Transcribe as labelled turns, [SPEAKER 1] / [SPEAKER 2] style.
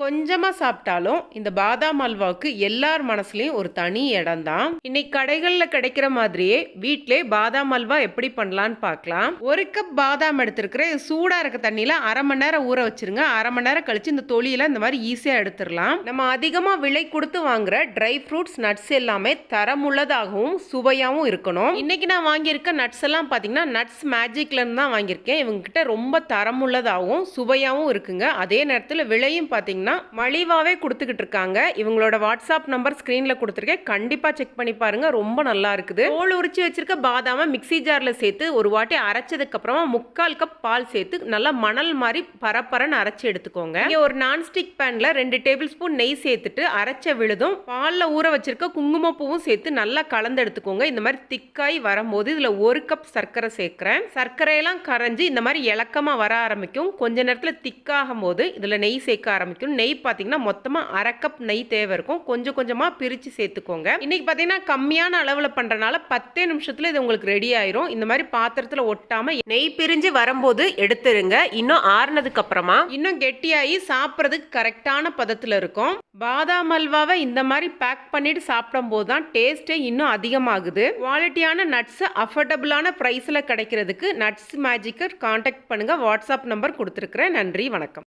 [SPEAKER 1] கொஞ்சமா சாப்பிட்டாலும் இந்த பாதாம் அல்வாவுக்கு எல்லார் மனசுலயும் ஒரு தனி இடம் தான். இன்னைக்கு கடைகள்ல கிடைக்கிற மாதிரியே வீட்டிலே பாதாம் அல்வா எப்படி பண்ணலான்னு பார்க்கலாம். 1 கப் பாதாம் எடுத்திருக்கிறேன். சூடா இருக்க தண்ணியில 1/2 மணி நேரம் ஊற வச்சிருங்க. 1/2 மணி நேரம் கழிச்சு இந்த தொலியெல்லாம் இந்த மாதிரி ஈஸியா எடுத்துடலாம். நம்ம அதிகமா விலை கொடுத்து வாங்குற ட்ரை ஃப்ரூட்ஸ் நட்ஸ் எல்லாமே தரமுள்ளதாகவும் சுவையாகவும் இருக்கணும். இன்னைக்கு நான் வாங்கியிருக்க நட்ஸ் எல்லாம் பார்த்தீங்கன்னா நட்ஸ் மேஜிக்ல இருந்து தான் வாங்கியிருக்கேன். இவங்க கிட்ட ரொம்ப தரமுள்ளதாகவும் சுவையாகவும் இருக்குங்க. அதே நேரத்தில் விலையும் பார்த்தீங்கன்னா மலிவாவே கொடுத்துக்கிட்டு இருக்காங்க. இவங்களோட வாட்ஸ்அப் நம்பர் ஸ்கிரீன்ல கொடுத்துருக்கேன். கண்டிப்பா செக் பண்ணி பாருங்க. ரொம்ப நல்லா இருக்குது. தோல் உரிச்சு வச்சிருக்க பாதாம மிக்ஸி ஜார்ல சேர்த்து ஒரு வாட்டி அரைச்சதுக்கு அப்புறமா 3/4 கப் பால் சேர்த்து நல்லா மணல் மாதிரி பரப்பரன்னு அரைச்சு எடுத்துக்கோங்க. இங்க ஒரு நான்ஸ்டிக் பேன்ல 2 டேபிள் ஸ்பூன் நெய் சேர்த்துட்டு அரைச்ச விழுதும் பால்ல ஊற வச்சிருக்க குங்குமப்பூவும் சேர்த்து நல்லா கலந்து எடுத்துக்கோங்க. இந்த மாதிரி திக்காய் வரும்போது இதுல 1 கப் சர்க்கரை சேர்க்கிறேன். சர்க்கரையெல்லாம் கரைஞ்சி இந்த மாதிரி இலக்கமா வர ஆரம்பிக்கும். கொஞ்ச நேரத்துல திக்காகும் போது இதுல நெய் சேர்க்க ஆரம்பிக்கும். நெய் பார்த்தீங்கன்னா மொத்தமா 1/2 கப் நெய் தேவை இருக்கும். கொஞ்சம் கொஞ்சமா பிரிச்சு சேர்த்துக்கோங்க. இன்னைக்கு பார்த்தீங்கன்னா கம்மியான அளவுல பண்றனால 10 நிமிஷத்துல இது உங்களுக்கு ரெடி ஆயிரும். இந்த மாதிரி பாத்திரத்துல ஒட்டாம நெய் பிரிஞ்சு வரும்போது எடுத்துருங்க. இன்னும் ஆறுனதுக்கு அப்புறமா இன்னும் கெட்டியாகி சாப்பிட்றதுக்கு கரெக்டான பதத்துல இருக்கும். பாதாம் அல்வாவை இந்த மாதிரி பேக் பண்ணிட்டு சாப்பிடும் போது தான் டேஸ்டே இன்னும் அதிகமாகுது. குவாலிட்டியான நட்ஸ் அஃபோர்டபுளான பிரைஸ்ல கிடைக்கிறதுக்கு நட்ஸ் மேஜிக்கை கான்டாக்ட் பண்ணுங்க. வாட்ஸ்அப் நம்பர் கொடுத்துருக்கிறேன். நன்றி, வணக்கம்.